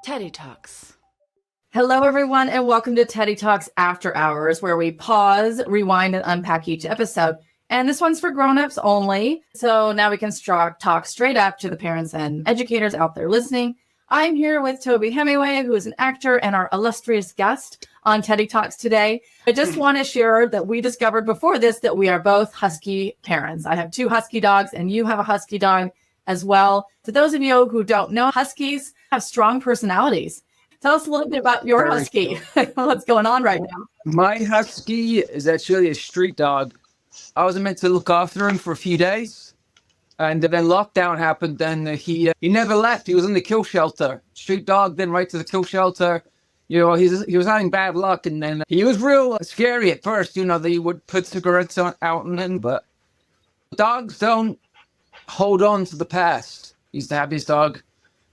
Teddy Talks. Hello, everyone, and welcome to Teddy Talks After Hours, where we pause, rewind, and unpack each episode. And this one's for grown-ups only, so now we can talk straight up to the parents and educators out there listening. I'm here with Toby Hemingway, who is an actor and our illustrious guest on Teddy Talks today. I just want to share that we discovered before this that we are both husky parents. I have 2 husky dogs, and you have a husky dog as well. For those of you who don't know, huskies have strong personalities. Tell us a little bit about your husky. What's going on right now? My husky is actually a street dog. I was meant to look after him for a few days, and then lockdown happened. Then he never left. He was in the kill shelter. Street dog, then right to the kill shelter. You know, he was having bad luck, and then he was real scary at first. You know, they would put cigarettes out and then, but dogs don't hold on to the past. He's the happiest dog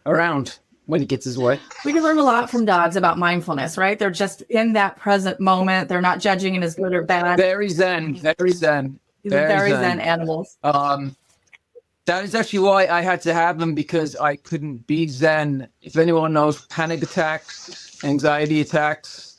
around when he gets his way. We can learn a lot from dogs about mindfulness, right? They're just in that present moment. They're not judging it as good or bad. Very zen. Very zen. These are very zen animals. That is actually why I had to have them, because I couldn't be zen. If anyone knows panic attacks, anxiety attacks,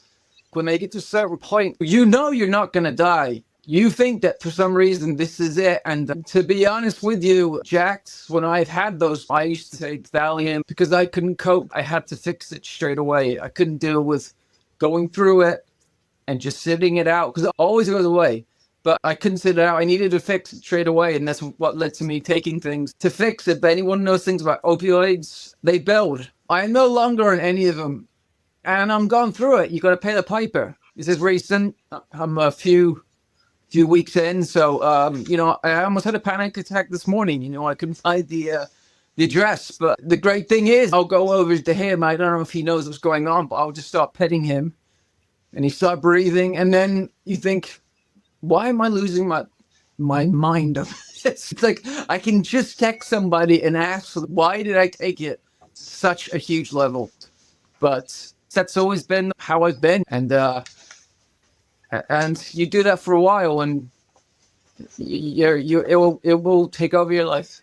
when they get to a certain point, you know you're not going to die. You think that for some reason this is it. And to be honest with you, Jax, when I've had those, I used to take Valium because I couldn't cope. I had to fix it straight away. I couldn't deal with going through it and just sitting it out, because it always goes away. But I couldn't sit it out. I needed to fix it straight away. And that's what led to me taking things to fix it. But anyone knows things about opioids, they build. I am no longer on any of them. And I'm going through it. You got to pay the piper. This is recent. I'm a few weeks in. So, you know, I almost had a panic attack this morning. You know, I couldn't find the address. But the great thing is I'll go over to him. I don't know if he knows what's going on, but I'll just start petting him. And he starts breathing. And then you think, why am I losing my mind of this? It's like I can just text somebody and ask, why did I take it such a huge level? But that's always been how I've been. And you do that for a while, and it will take over your life.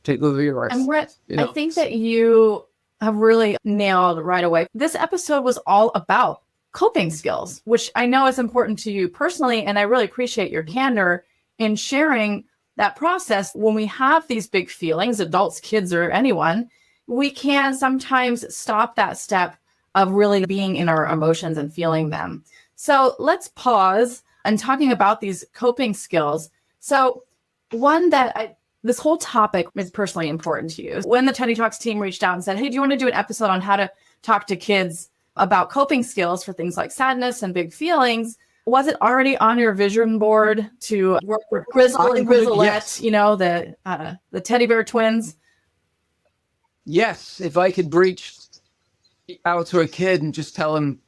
Take over your life. And Brett, you know? I think that you have really nailed right away. This episode was all about coping skills, which I know is important to you personally. And I really appreciate your candor in sharing that process. When we have these big feelings, adults, kids, or anyone, we can sometimes stop that step of really being in our emotions and feeling them. So let's pause and talking about these coping skills. So one that this whole topic is personally important to you. When the Teddy Talks team reached out and said, hey, do you want to do an episode on how to talk to kids about coping skills for things like sadness and big feelings? Was it already on your vision board to work with Grizzle and Grizzlette, yes. You know, the teddy bear twins? Yes, if I could reach out to a kid and just tell him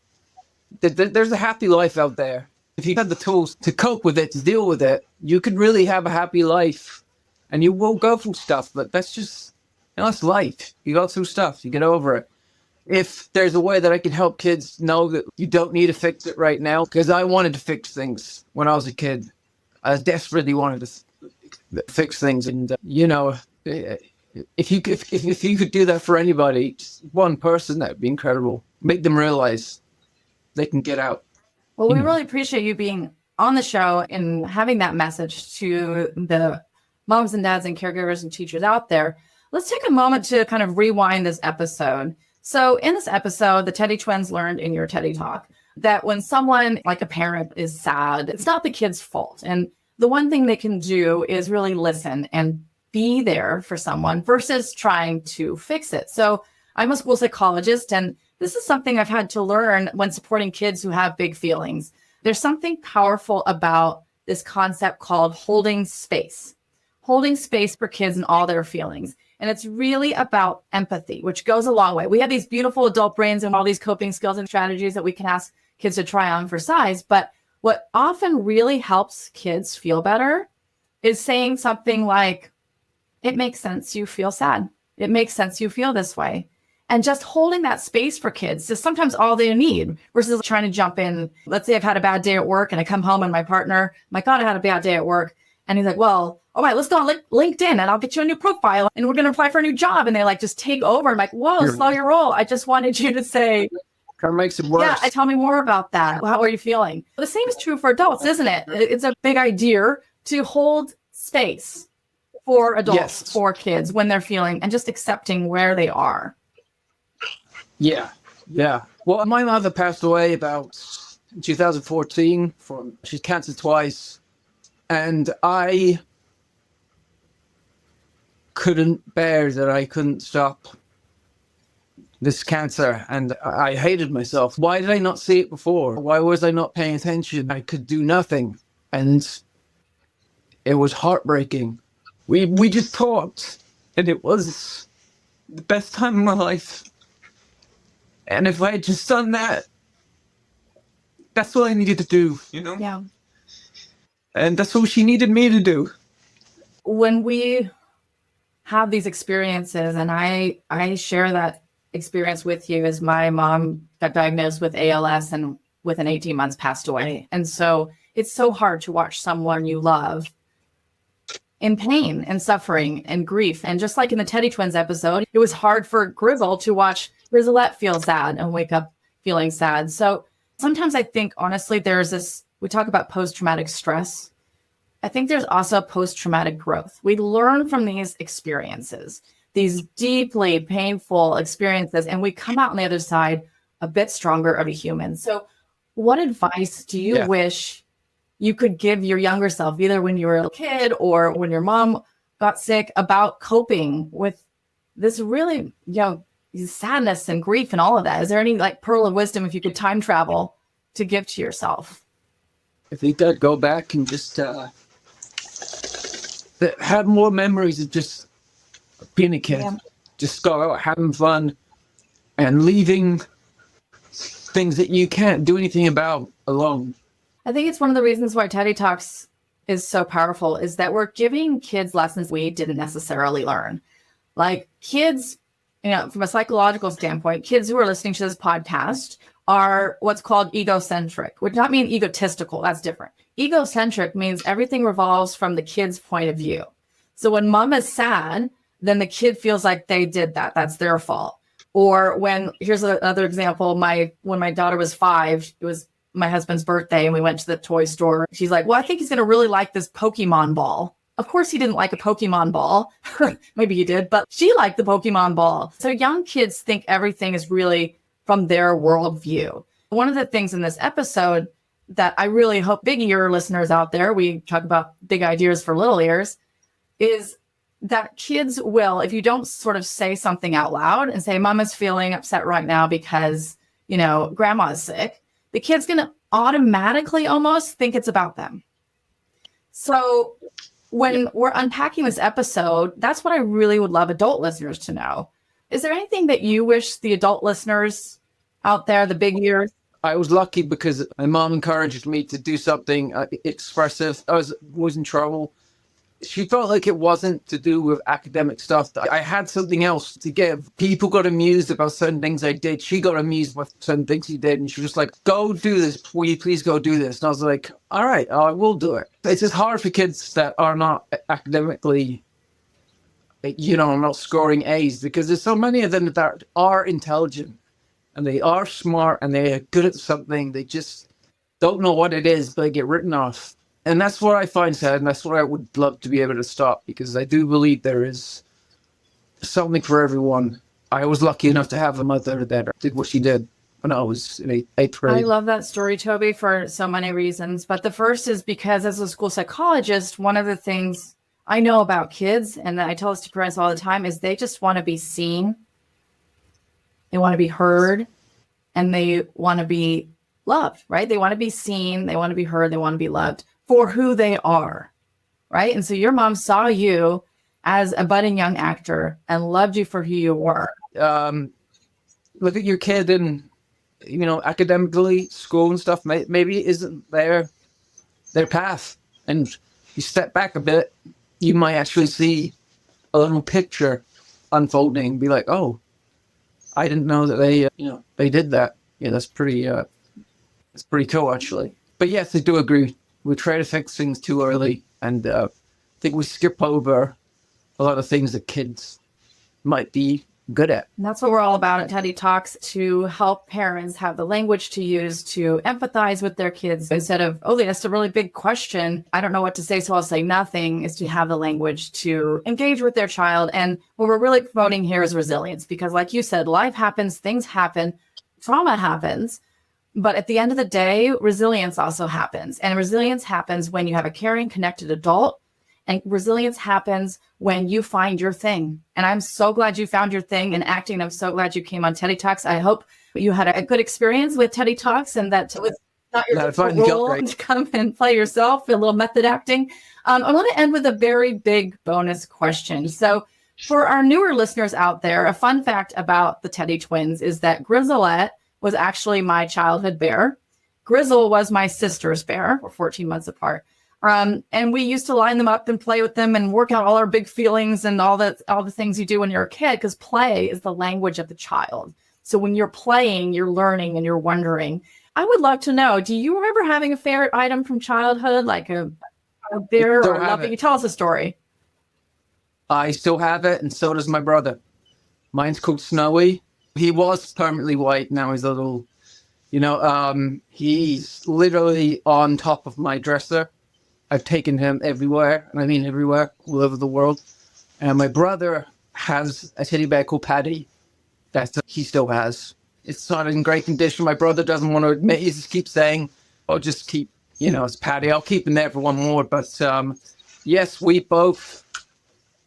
that there's a happy life out there. If you had the tools to cope with it, to deal with it, you could really have a happy life. And you will go through stuff, but that's just, you know, that's life. You go through stuff, you get over it. If there's a way that I can help kids know that you don't need to fix it right now, because I wanted to fix things when I was a kid. I desperately wanted to fix things. And, you know, if you could do that for anybody, just one person, that would be incredible. Make them realize they can get out. Well, we really appreciate you being on the show and having that message to the moms and dads and caregivers and teachers out there. Let's take a moment to kind of rewind this episode. So in this episode, the Teddy twins learned in your Teddy Talk that when someone like a parent is sad, it's not the kid's fault. And the one thing they can do is really listen and be there for someone versus trying to fix it. So I'm a school psychologist, and this is something I've had to learn when supporting kids who have big feelings. There's something powerful about this concept called holding space for kids and all their feelings. And it's really about empathy, which goes a long way. We have these beautiful adult brains and all these coping skills and strategies that we can ask kids to try on for size. But what often really helps kids feel better is saying something like, it makes sense you feel sad. It makes sense you feel this way. And just holding that space for kids is sometimes all they need versus trying to jump in. Let's say I've had a bad day at work and I come home and my partner, my God, I had a bad day at work. And he's like, well, all right, let's go on LinkedIn and I'll get you a new profile and we're going to apply for a new job. And they like just take over. I'm like, whoa, slow your roll. I just wanted you to say, kind of makes it worse. yeah, tell me more about that. How are you feeling? The same is true for adults, isn't it? It's a big idea to hold space for adults, for kids when they're feeling and just accepting where they are. Yeah. Well, my mother passed away about 2014 she's cancer twice. And I couldn't bear that I couldn't stop this cancer. And I hated myself. Why did I not see it before? Why was I not paying attention? I could do nothing. And it was heartbreaking. We just talked, and it was the best time of my life. And if I had just done that, that's what I needed to do, you know? Yeah. And that's what she needed me to do. When we have these experiences, and I share that experience with you, as my mom got diagnosed with ALS and within 18 months passed away. And so it's so hard to watch someone you love in pain and suffering and grief. And just like in the Teddy Twins episode, it was hard for Grizzle to watch Grizzlette feel sad and wake up feeling sad. So sometimes I think, honestly, there's this, we talk about post-traumatic stress. I think there's also post-traumatic growth. We learn from these experiences, these deeply painful experiences, and we come out on the other side a bit stronger of a human. So what advice do you wish you could give your younger self, either when you were a kid or when your mom got sick, about coping with this really, sadness and grief and all of that? Is there any like pearl of wisdom, if you could time travel, to give to yourself? I think I'd go back and just have more memories of just being a kid, just go out having fun and leaving things that you can't do anything about alone. I think it's one of the reasons why Teddy Talks is so powerful, is that we're giving kids lessons we didn't necessarily learn. Like kids, from a psychological standpoint, kids who are listening to this podcast are what's called egocentric, which not mean egotistical. That's different. Egocentric means everything revolves from the kid's point of view. So when mom is sad, then the kid feels like they did that. That's their fault. Or here's another example. When my daughter was 5, it was my husband's birthday and we went to the toy store. She's like, well, I think he's going to really like this Pokemon ball. Of course he didn't like a Pokemon ball. Maybe he did, but she liked the Pokemon ball. So young kids think everything is really from their worldview. One of the things in this episode that I really hope big ear listeners out there, we talk about big ideas for little ears, is that kids will, if you don't sort of say something out loud and say, Mama's feeling upset right now because, Grandma's sick, the kid's going to automatically almost think it's about them. So when we're unpacking this episode, that's what I really would love adult listeners to know. Is there anything that you wish the adult listeners out there, the big ears? I was lucky because my mom encouraged me to do something expressive. I was in trouble. She felt like it wasn't to do with academic stuff. I had something else to give. People got amused about certain things I did. She got amused with certain things she did. And she was like, go do this. Will you please go do this? And I was like, all right, I will do it. It's just hard for kids that are not academically, not scoring A's, because there's so many of them that are intelligent and they are smart and they are good at something. They just don't know what it is, but they get written off. And that's what I find sad, and that's what I would love to be able to stop, because I do believe there is something for everyone. I was lucky enough to have a mother that did what she did when I was in 8th grade. I love that story, Toby, for so many reasons. But the first is because as a school psychologist, one of the things I know about kids, and I tell this to parents all the time, is they just want to be seen. They want to be heard, and they want to be loved, right? They want to be seen, they want to be heard, they want to be loved for who they are, right? And so your mom saw you as a budding young actor and loved you for who you were. Look at your kid and, academically, school and stuff, maybe it isn't their path. And you step back a bit, you might actually see a little picture unfolding and be like, oh, I didn't know that they did that. Yeah, that's pretty cool, actually. But yes, I do agree. We try to fix things too early, and think we skip over a lot of things that kids might be good at. And that's what we're all about at Teddy Talks, to help parents have the language to use to empathize with their kids instead of, oh, that's a really big question, I don't know what to say, so I'll say nothing, is to have the language to engage with their child. And what we're really promoting here is resilience, because like you said, life happens, things happen, trauma happens. But at the end of the day, resilience also happens. And resilience happens when you have a caring, connected adult. And resilience happens when you find your thing. And I'm so glad you found your thing in acting. I'm so glad you came on Teddy Talks. I hope you had a good experience with Teddy Talks, and that it was not your role to come and play yourself, a little method acting. I want to end with a very big bonus question. So for our newer listeners out there, a fun fact about the Teddy twins is that Grizzlette was actually my childhood bear. Grizzle was my sister's bear. We're 14 months apart. And we used to line them up and play with them and work out all our big feelings and all the things you do when you're a kid, because play is the language of the child. So when you're playing, you're learning and you're wondering. I would love to know, do you remember having a favorite item from childhood, like a bear or nothing? Tell us a story. I still have it, and so does my brother. Mine's called Snowy. He was permanently white. Now he's a little, he's literally on top of my dresser. I've taken him everywhere, and I mean everywhere, all over the world. And my brother has a teddy bear called Paddy that he still has. It's not in great condition. My brother doesn't want to admit. He just keeps saying, "Oh, just keep, it's Paddy. I'll keep him there for one more." But yes, we both,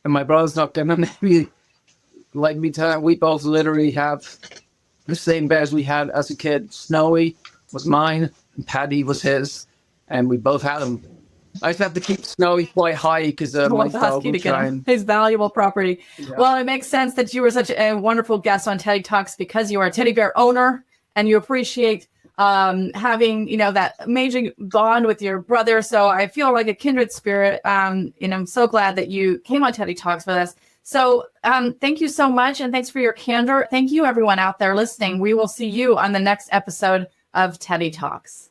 and my brother's not gonna maybe like me tell, we both literally have the same bears we had as a kid. Snowy was mine, and Paddy was his, and we both had them. I just have to keep Snowy quite high because my dog will try and... His valuable property. Yeah. Well, it makes sense that you were such a wonderful guest on Teddy Talks, because you are a teddy bear owner and you appreciate having, that amazing bond with your brother. So I feel like a kindred spirit. And I'm so glad that you came on Teddy Talks with us. So thank you so much. And thanks for your candor. Thank you, everyone out there listening. We will see you on the next episode of Teddy Talks.